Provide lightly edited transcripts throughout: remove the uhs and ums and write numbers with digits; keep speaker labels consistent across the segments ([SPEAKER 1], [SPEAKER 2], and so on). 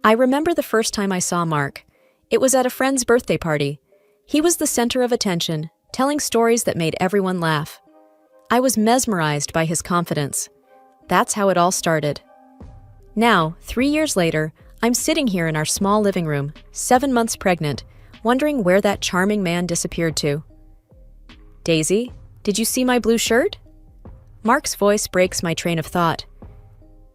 [SPEAKER 1] I remember the first time I saw Mark. It was at a friend's birthday party. He was the center of attention, telling stories that made everyone laugh. I was mesmerized by his confidence. That's how it all started. Now, 3 years later, I'm sitting here in our small living room, 7 months pregnant, wondering where that charming man disappeared to. Daisy, did you see my blue shirt? Mark's voice breaks my train of thought.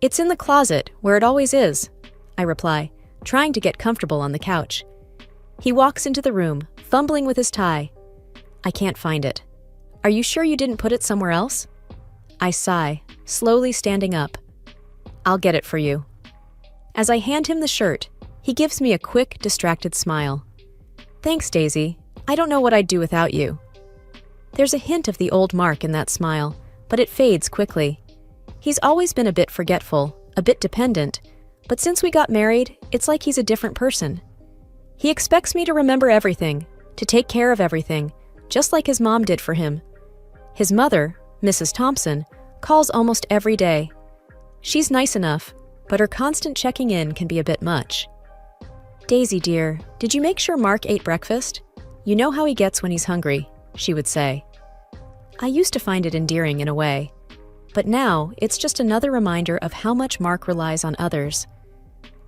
[SPEAKER 1] It's in the closet, where it always is, I reply, trying to get comfortable on the couch. He walks into the room, fumbling with his tie. I can't find it. Are you sure you didn't put it somewhere else? I sigh, slowly standing up. I'll get it for you. As I hand him the shirt, he gives me a quick, distracted smile. Thanks, Daisy. I don't know what I'd do without you. There's a hint of the old Mark in that smile, but it fades quickly. He's always been a bit forgetful, a bit dependent, but since we got married, it's like he's a different person. He expects me to remember everything, to take care of everything, just like his mom did for him. His mother, Mrs. Thompson, calls almost every day. She's nice enough, but her constant checking in can be a bit much. Daisy, dear, did you make sure Mark ate breakfast? You know how he gets when he's hungry, she would say. I used to find it endearing in a way, but now it's just another reminder of how much Mark relies on others.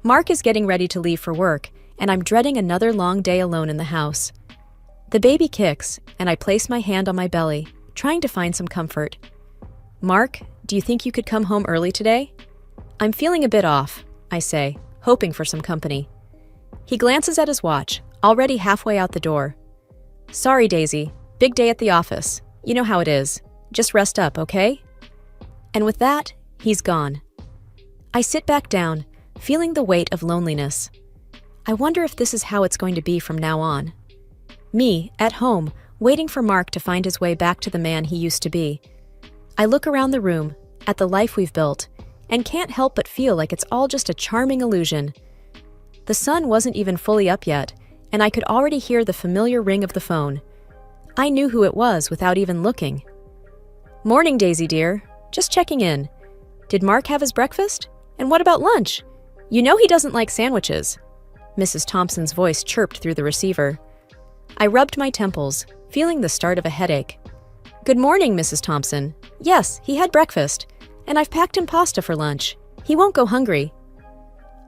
[SPEAKER 1] Mark is getting ready to leave for work, and I'm dreading another long day alone in the house. The baby kicks, and I place my hand on my belly, trying to find some comfort. Mark, do you think you could come home early today? I'm feeling a bit off, I say, hoping for some company. He glances at his watch, already halfway out the door. Sorry, Daisy. Big day at the office. You know how it is. Just rest up, okay? And with that, he's gone. I sit back down, feeling the weight of loneliness. I wonder if this is how it's going to be from now on. Me, at home, waiting for Mark to find his way back to the man he used to be. I look around the room, at the life we've built, and can't help but feel like it's all just a charming illusion. The sun wasn't even fully up yet, and I could already hear the familiar ring of the phone. I knew who it was without even looking. Morning, Daisy dear. Just checking in. Did Mark have his breakfast? And what about lunch? You know he doesn't like sandwiches. Mrs. Thompson's voice chirped through the receiver. I rubbed my temples, feeling the start of a headache. Good morning, Mrs. Thompson. Yes, he had breakfast, and I've packed him pasta for lunch. He won't go hungry.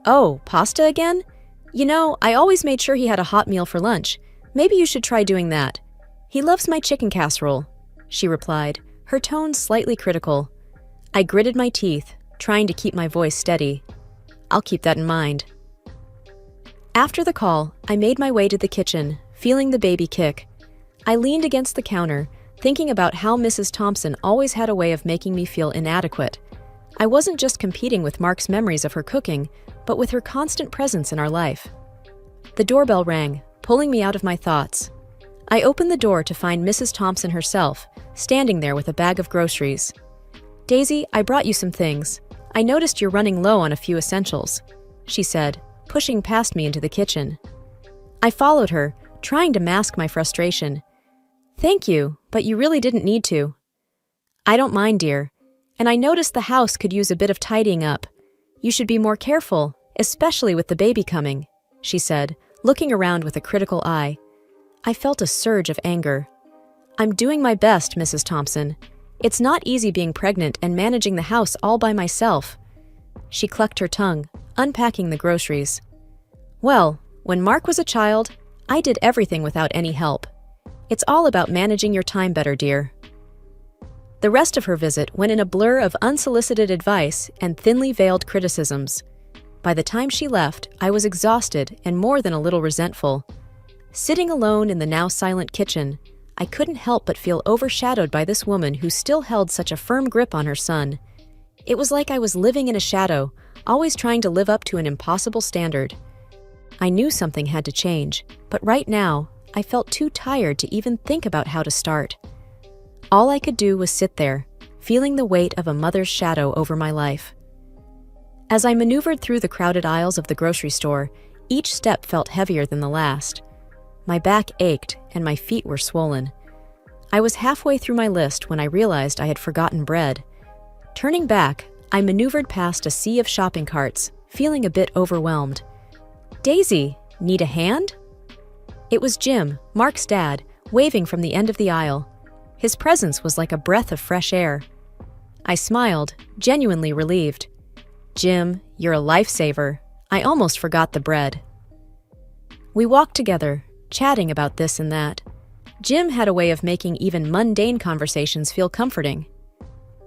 [SPEAKER 1] Oh, pasta again? You know, I always made sure he had a hot meal for lunch. Maybe you should try doing that. He loves my chicken casserole, she replied, her tone slightly critical. I gritted my teeth, trying to keep my voice steady. I'll keep that in mind. After the call, I made my way to the kitchen, feeling the baby kick. I leaned against the counter, thinking about how Mrs. Thompson always had a way of making me feel inadequate. I wasn't just competing with Mark's memories of her cooking, but with her constant presence in our life. The doorbell rang, pulling me out of my thoughts. I opened the door to find Mrs. Thompson herself, standing there with a bag of groceries. Daisy, I brought you some things. I noticed you're running low on a few essentials, she said, pushing past me into the kitchen. I followed her, trying to mask my frustration. Thank you, but you really didn't need to. I don't mind, dear, and I noticed the house could use a bit of tidying up. You should be more careful, especially with the baby coming, she said, looking around with a critical eye. I felt a surge of anger. I'm doing my best, Mrs. Thompson. It's not easy being pregnant and managing the house all by myself. She clucked her tongue, unpacking the groceries. Well, when Mark was a child, I did everything without any help. It's all about managing your time better, dear. The rest of her visit went in a blur of unsolicited advice and thinly veiled criticisms. By the time she left, I was exhausted and more than a little resentful. Sitting alone in the now silent kitchen, I couldn't help but feel overshadowed by this woman who still held such a firm grip on her son. It was like I was living in a shadow, always trying to live up to an impossible standard. I knew something had to change, but right now, I felt too tired to even think about how to start. All I could do was sit there, feeling the weight of a mother's shadow over my life. As I maneuvered through the crowded aisles of the grocery store, each step felt heavier than the last. My back ached and my feet were swollen. I was halfway through my list when I realized I had forgotten bread. Turning back, I maneuvered past a sea of shopping carts, feeling a bit overwhelmed. Daisy, need a hand? It was Jim, Mark's dad, waving from the end of the aisle. His presence was like a breath of fresh air. I smiled, genuinely relieved. Jim, you're a lifesaver. I almost forgot the bread. We walked together, chatting about this and that. Jim had a way of making even mundane conversations feel comforting.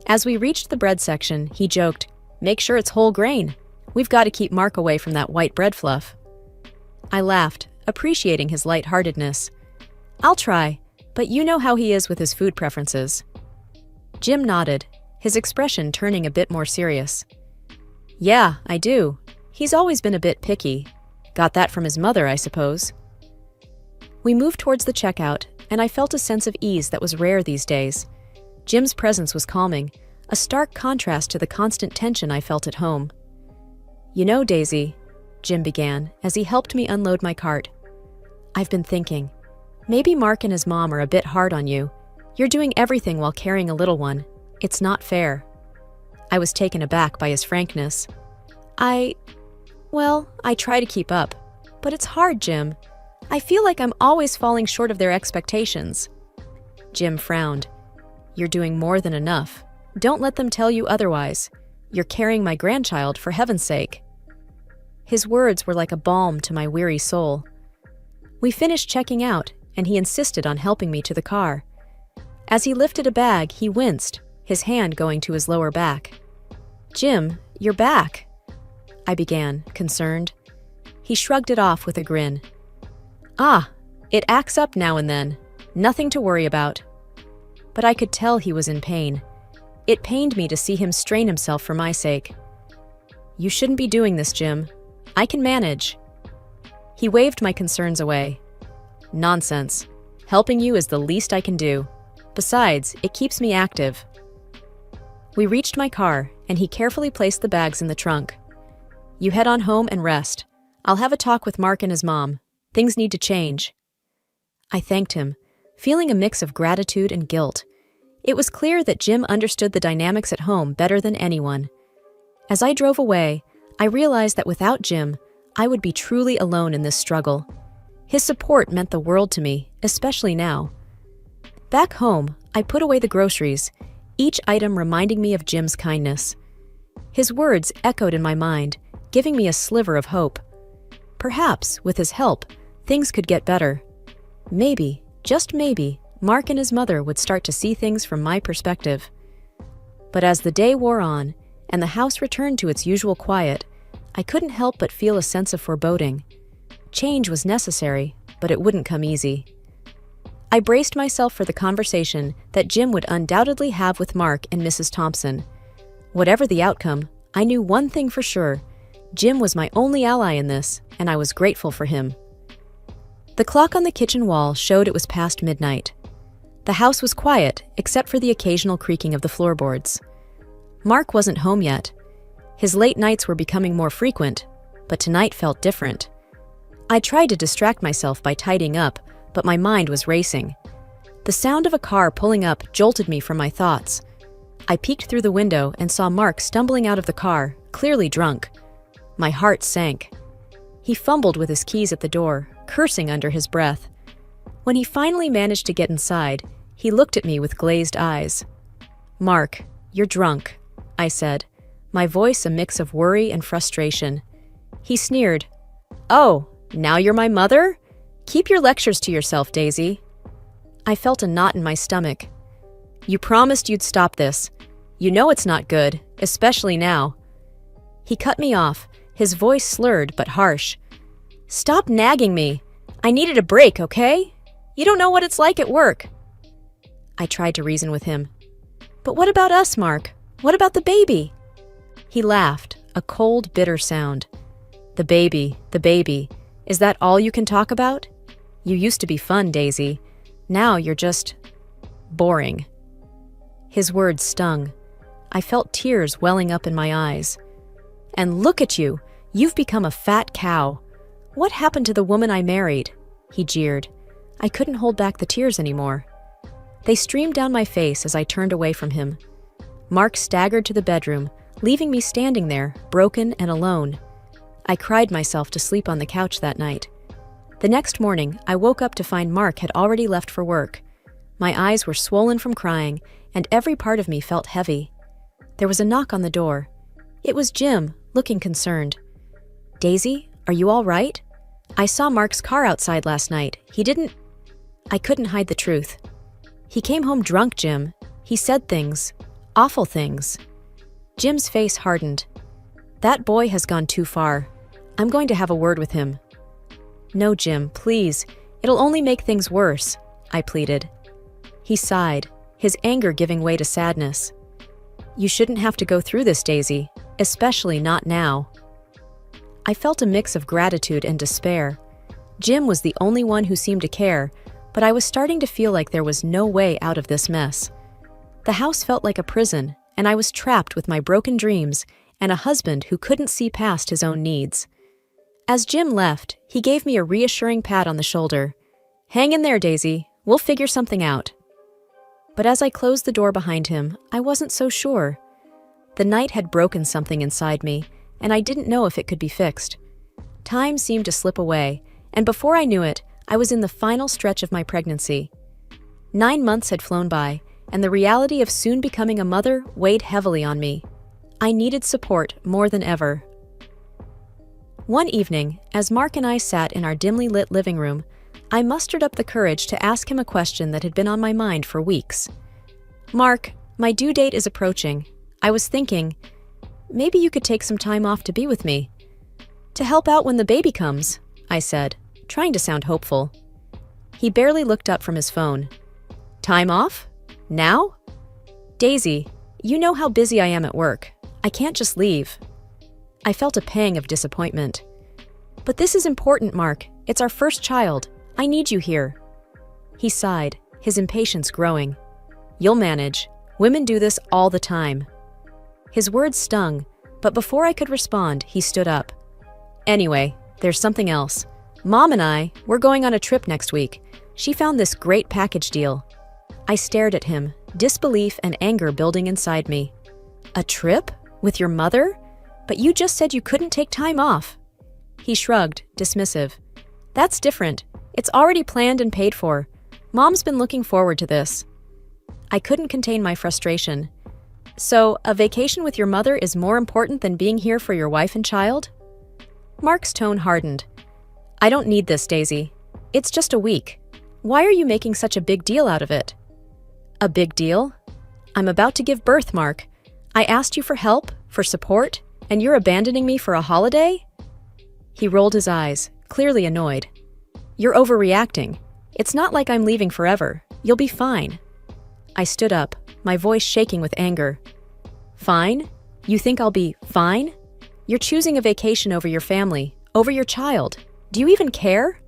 [SPEAKER 1] As we reached the bread section, he joked, "Make sure it's whole grain. We've got to keep Mark away from that white bread fluff." I laughed, appreciating his lightheartedness. "I'll try, but you know how he is with his food preferences." Jim nodded, his expression turning a bit more serious. "Yeah, I do. He's always been a bit picky. Got that from his mother, I suppose." We moved towards the checkout, and I felt a sense of ease that was rare these days. Jim's presence was calming, a stark contrast to the constant tension I felt at home. "You know, Daisy," Jim began, as he helped me unload my cart. "I've been thinking, maybe Mark and his mom are a bit hard on you. You're doing everything while carrying a little one. It's not fair." I was taken aback by his frankness. I try to keep up, but it's hard, Jim. I feel like I'm always falling short of their expectations." Jim frowned. "You're doing more than enough. Don't let them tell you otherwise. You're carrying my grandchild, for heaven's sake." His words were like a balm to my weary soul. We finished checking out, and he insisted on helping me to the car. As he lifted a bag, he winced, his hand going to his lower back. "Jim, you're back," I began, concerned. He shrugged it off with a grin. "Ah, it acts up now and then. Nothing to worry about." But I could tell he was in pain. It pained me to see him strain himself for my sake. "You shouldn't be doing this, Jim. I can manage." He waved my concerns away. "Nonsense. Helping you is the least I can do. Besides, it keeps me active." We reached my car, and he carefully placed the bags in the trunk. "You head on home and rest. I'll have a talk with Mark and his mom. Things need to change." I thanked him, feeling a mix of gratitude and guilt. It was clear that Jim understood the dynamics at home better than anyone. As I drove away, I realized that without Jim, I would be truly alone in this struggle. His support meant the world to me, especially now. Back home, I put away the groceries, each item reminding me of Jim's kindness. His words echoed in my mind, giving me a sliver of hope. Perhaps, with his help, things could get better. Maybe, just maybe, Mark and his mother would start to see things from my perspective. But as the day wore on, and the house returned to its usual quiet, I couldn't help but feel a sense of foreboding. Change was necessary, but it wouldn't come easy. I braced myself for the conversation that Jim would undoubtedly have with Mark and Mrs. Thompson. Whatever the outcome, I knew one thing for sure. Jim was my only ally in this, and I was grateful for him. The clock on the kitchen wall showed it was past midnight. The house was quiet, except for the occasional creaking of the floorboards. Mark wasn't home yet. His late nights were becoming more frequent, but tonight felt different. I tried to distract myself by tidying up, but my mind was racing. The sound of a car pulling up jolted me from my thoughts. I peeked through the window and saw Mark stumbling out of the car, clearly drunk. My heart sank. He fumbled with his keys at the door, cursing under his breath. When he finally managed to get inside, he looked at me with glazed eyes. "Mark, you're drunk," I said, my voice a mix of worry and frustration. He sneered. "Oh, now you're my mother? Keep your lectures to yourself, Daisy." I felt a knot in my stomach. "You promised you'd stop this. You know it's not good, especially now." He cut me off, his voice slurred but harsh. "Stop nagging me. I needed a break, okay? You don't know what it's like at work." I tried to reason with him. "But what about us, Mark? What about the baby?" He laughed, a cold, bitter sound. The baby. Is that all you can talk about? You used to be fun, Daisy. Now you're just boring." His words stung. I felt tears welling up in my eyes. "And look at you. You've become a fat cow. What happened to the woman I married?" He jeered. I couldn't hold back the tears anymore. They streamed down my face as I turned away from him. Mark staggered to the bedroom, leaving me standing there, broken and alone. I cried myself to sleep on the couch that night. The next morning, I woke up to find Mark had already left for work. My eyes were swollen from crying, and every part of me felt heavy. There was a knock on the door. It was Jim, looking concerned. "Daisy, are you all right? I saw Mark's car outside last night. I couldn't hide the truth. He came home drunk, Jim. He said things. Awful things." Jim's face hardened. "That boy has gone too far. I'm going to have a word with him." "No, Jim, please. It'll only make things worse," I pleaded. He sighed, his anger giving way to sadness. "You shouldn't have to go through this, Daisy, especially not now." I felt a mix of gratitude and despair. Jim was the only one who seemed to care, but I was starting to feel like there was no way out of this mess. The house felt like a prison, and I was trapped with my broken dreams and a husband who couldn't see past his own needs. As Jim left, he gave me a reassuring pat on the shoulder. "Hang in there, Daisy. We'll figure something out." But as I closed the door behind him, I wasn't so sure. The night had broken something inside me, and I didn't know if it could be fixed. Time seemed to slip away, and before I knew it, I was in the final stretch of my pregnancy. 9 months had flown by, and the reality of soon becoming a mother weighed heavily on me. I needed support more than ever. One evening, as Mark and I sat in our dimly lit living room, I mustered up the courage to ask him a question that had been on my mind for weeks. "Mark, my due date is approaching. I was thinking, maybe you could take some time off to be with me. To help out when the baby comes," I said, trying to sound hopeful. He barely looked up from his phone. "Time off? Now?" "Daisy, you know how busy I am at work. I can't just leave." I felt a pang of disappointment. "But this is important, Mark. It's our first child. I need you here." He sighed, his impatience growing. "You'll manage. Women do this all the time." His words stung, but before I could respond, he stood up. "Anyway, there's something else. Mom and we're going on a trip next week. She found this great package deal." I stared at him, disbelief and anger building inside me. "A trip? With your mother? But you just said you couldn't take time off." He shrugged, dismissive. "That's different. It's already planned and paid for. Mom's been looking forward to this." I couldn't contain my frustration. "So, a vacation with your mother is more important than being here for your wife and child?" Mark's tone hardened. "I don't need this, Daisy. It's just a week. Why are you making such a big deal out of it?" "A big deal? I'm about to give birth, Mark. I asked you for help, for support, and you're abandoning me for a holiday?" He rolled his eyes, clearly annoyed. "You're overreacting. It's not like I'm leaving forever. You'll be fine." I stood up, my voice shaking with anger. "Fine? You think I'll be fine? You're choosing a vacation over your family, over your child. Do you even care?"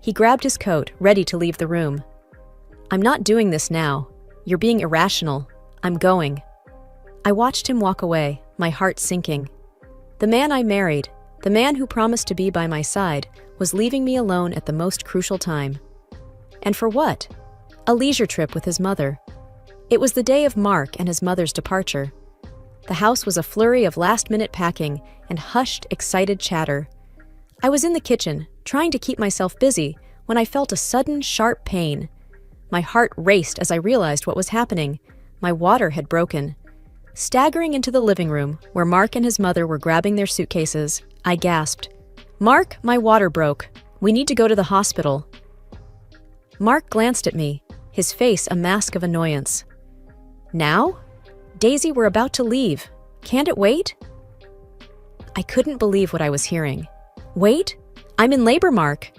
[SPEAKER 1] He grabbed his coat, ready to leave the room. "I'm not doing this now. You're being irrational. I'm going." I watched him walk away, my heart sinking. The man I married, the man who promised to be by my side, was leaving me alone at the most crucial time. And for what? A leisure trip with his mother. It was the day of Mark and his mother's departure. The house was a flurry of last-minute packing and hushed, excited chatter. I was in the kitchen, trying to keep myself busy, when I felt a sudden, sharp pain. My heart raced as I realized what was happening. My water had broken. Staggering into the living room, where Mark and his mother were grabbing their suitcases, I gasped, "Mark, my water broke. We need to go to the hospital." Mark glanced at me, his face a mask of annoyance. "Now? Daisy, we're about to leave. Can't it wait?" I couldn't believe what I was hearing. "Wait? I'm in labor, Mark."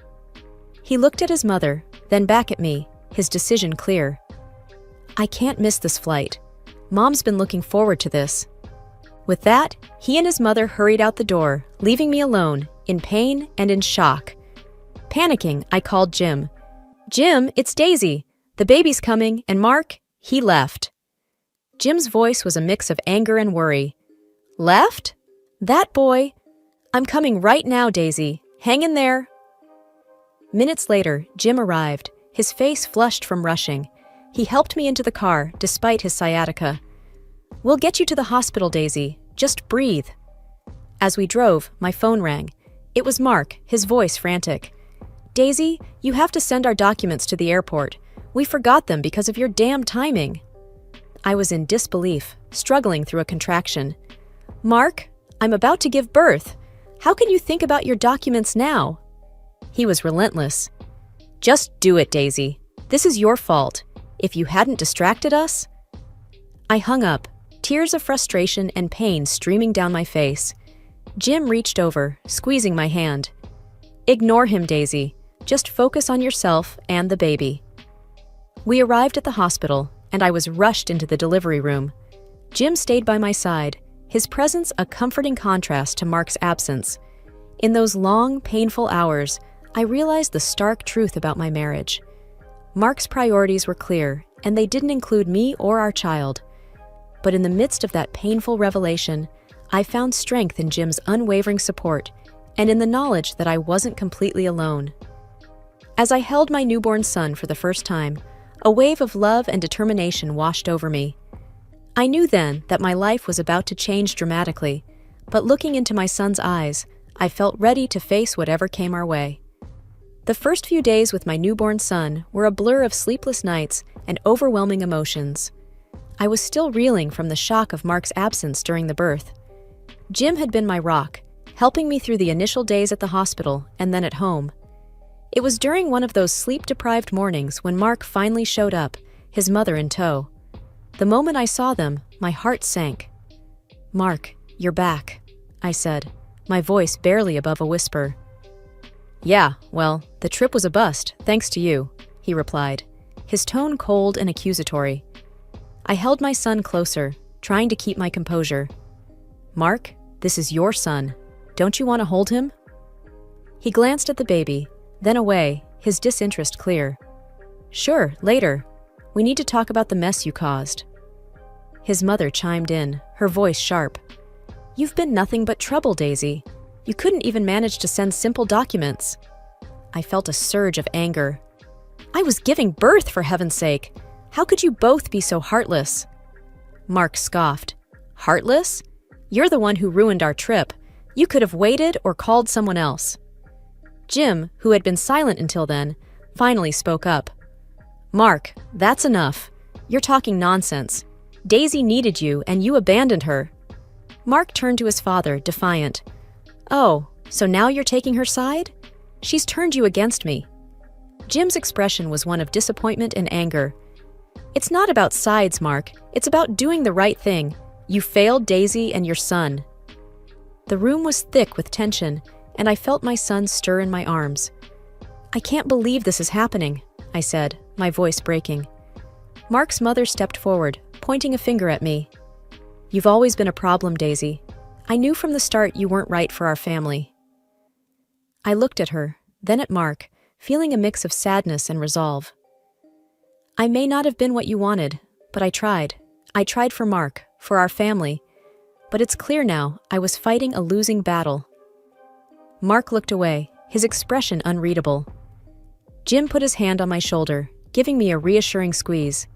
[SPEAKER 1] He looked at his mother, then back at me, his decision clear. "I can't miss this flight. Mom's been looking forward to this." With that, he and his mother hurried out the door, leaving me alone, in pain and in shock. Panicking, I called Jim. "Jim, it's Daisy. The baby's coming, and Mark, he left." Jim's voice was a mix of anger and worry. "Left? That boy? I'm coming right now, Daisy. Hang in there." Minutes later, Jim arrived, his face flushed from rushing. He helped me into the car, despite his sciatica. "We'll get you to the hospital, Daisy. Just breathe." As we drove, my phone rang. It was Mark, his voice frantic. "Daisy, you have to send our documents to the airport. We forgot them because of your damn timing." I was in disbelief, struggling through a contraction. "Mark, I'm about to give birth. How can you think about your documents now?" He was relentless. "Just do it, Daisy. This is your fault. If you hadn't distracted us..." I hung up, tears of frustration and pain streaming down my face. Jim reached over, squeezing my hand. "Ignore him, Daisy. Just focus on yourself and the baby." We arrived at the hospital, and I was rushed into the delivery room. Jim stayed by my side, his presence a comforting contrast to Mark's absence. In those long, painful hours, I realized the stark truth about my marriage. Mark's priorities were clear, and they didn't include me or our child. But in the midst of that painful revelation, I found strength in Jim's unwavering support and in the knowledge that I wasn't completely alone. As I held my newborn son for the first time, a wave of love and determination washed over me. I knew then that my life was about to change dramatically, but looking into my son's eyes, I felt ready to face whatever came our way. The first few days with my newborn son were a blur of sleepless nights and overwhelming emotions. I was still reeling from the shock of Mark's absence during the birth. Jim had been my rock, helping me through the initial days at the hospital and then at home. It was during one of those sleep-deprived mornings when Mark finally showed up, his mother in tow. The moment I saw them, my heart sank. "Mark, you're back," I said, my voice barely above a whisper. "Yeah, well, the trip was a bust, thanks to you," he replied, his tone cold and accusatory. I held my son closer, trying to keep my composure. "Mark, this is your son. Don't you want to hold him?" He glanced at the baby, then away, his disinterest clear. "Sure, later. We need to talk about the mess you caused." His mother chimed in, her voice sharp. "You've been nothing but trouble, Daisy. You couldn't even manage to send simple documents." I felt a surge of anger. "I was giving birth, for heaven's sake. How could you both be so heartless?" Mark scoffed. "Heartless? You're the one who ruined our trip. You could have waited or called someone else." Jim, who had been silent until then, finally spoke up. "Mark, that's enough. You're talking nonsense. Daisy needed you, and you abandoned her." Mark turned to his father, defiant. "Oh, so now you're taking her side? She's turned you against me." Jim's expression was one of disappointment and anger. "It's not about sides, Mark. It's about doing the right thing. You failed Daisy and your son." The room was thick with tension, and I felt my son stir in my arms. "I can't believe this is happening," I said, my voice breaking. Mark's mother stepped forward, pointing a finger at me. "You've always been a problem, Daisy. I knew from the start you weren't right for our family." I looked at her, then at Mark, feeling a mix of sadness and resolve. "I may not have been what you wanted, but I tried. I tried for Mark, for our family. But it's clear now I was fighting a losing battle." Mark looked away, his expression unreadable. Jim put his hand on my shoulder, giving me a reassuring squeeze.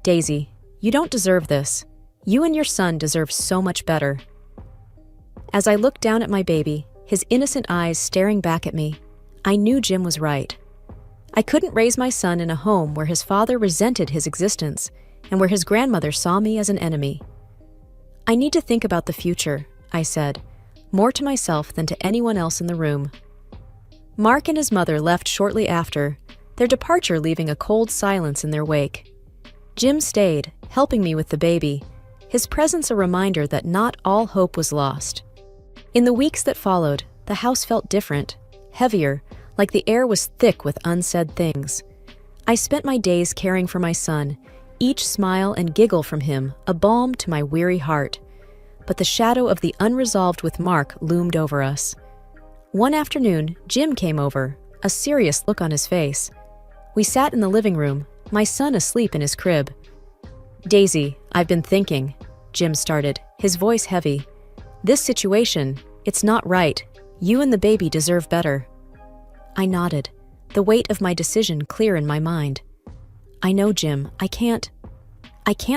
[SPEAKER 1] "Daisy, you don't deserve this. You and your son deserve so much better." As I looked down at my baby, his innocent eyes staring back at me, I knew Jim was right. I couldn't raise my son in a home where his father resented his existence and where his grandmother saw me as an enemy. "I need to think about the future," I said, more to myself than to anyone else in the room. Mark and his mother left shortly after, their departure leaving a cold silence in their wake. Jim stayed, helping me with the baby, his presence a reminder that not all hope was lost. In the weeks that followed, the house felt different, heavier, like the air was thick with unsaid things. I spent my days caring for my son, each smile and giggle from him a balm to my weary heart. But the shadow of the unresolved with Mark loomed over us. One afternoon, Jim came over, a serious look on his face. We sat in the living room, my son asleep in his crib. "Daisy, I've been thinking," Jim started, his voice heavy. "This situation, it's not right. You and the baby deserve better." I nodded, the weight of my decision clear in my mind. "I know, Jim, I can't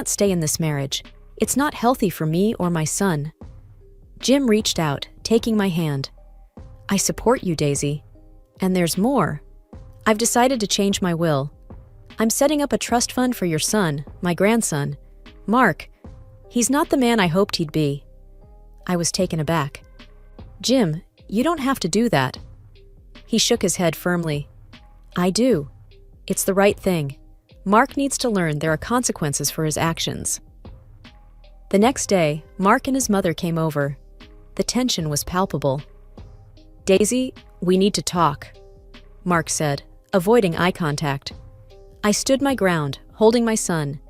[SPEAKER 1] stay in this marriage. It's not healthy for me or my son." Jim reached out, taking my hand. I support you, Daisy. And there's more. I've decided to change my will. I'm setting up a trust fund for your son, my grandson. Mark. He's not the man I hoped he'd be. I was taken aback. Jim, you don't have to do that. He shook his head firmly. I do. It's the right thing. Mark needs to learn there are consequences for his actions. The next day, Mark and his mother came over. The tension was palpable. Daisy, we need to talk, Mark said, avoiding eye contact. I stood my ground, holding my son.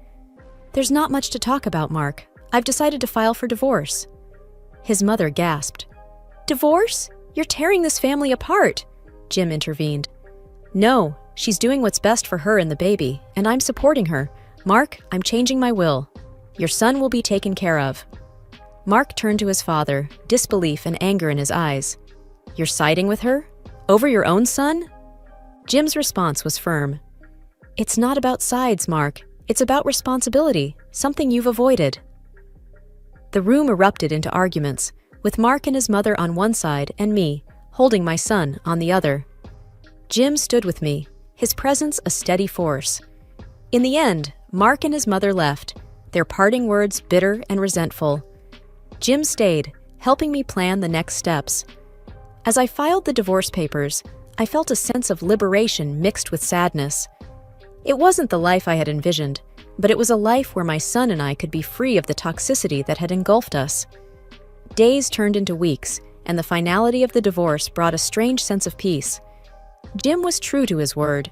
[SPEAKER 1] There's not much to talk about, Mark. I've decided to file for divorce. His mother gasped. Divorce? You're tearing this family apart, Jim intervened. No, she's doing what's best for her and the baby, and I'm supporting her. Mark, I'm changing my will. Your son will be taken care of. Mark turned to his father, disbelief and anger in his eyes. You're siding with her? Over your own son? Jim's response was firm. It's not about sides, Mark. It's about responsibility, something you've avoided. The room erupted into arguments, with Mark and his mother on one side and me, holding my son, on the other. Jim stood with me, his presence a steady force. In the end, Mark and his mother left, their parting words bitter and resentful. Jim stayed, helping me plan the next steps. As I filed the divorce papers, I felt a sense of liberation mixed with sadness. It wasn't the life I had envisioned, but it was a life where my son and I could be free of the toxicity that had engulfed us. Days turned into weeks, and the finality of the divorce brought a strange sense of peace. Jim was true to his word.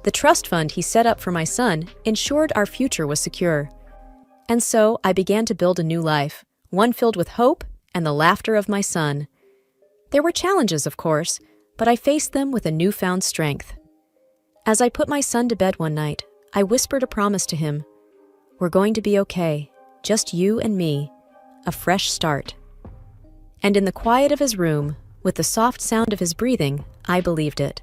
[SPEAKER 1] The trust fund he set up for my son ensured our future was secure. And so I began to build a new life, one filled with hope and the laughter of my son. There were challenges, of course, but I faced them with a newfound strength. As I put my son to bed one night, I whispered a promise to him. We're going to be okay, just you and me, a fresh start. And in the quiet of his room, with the soft sound of his breathing, I believed it.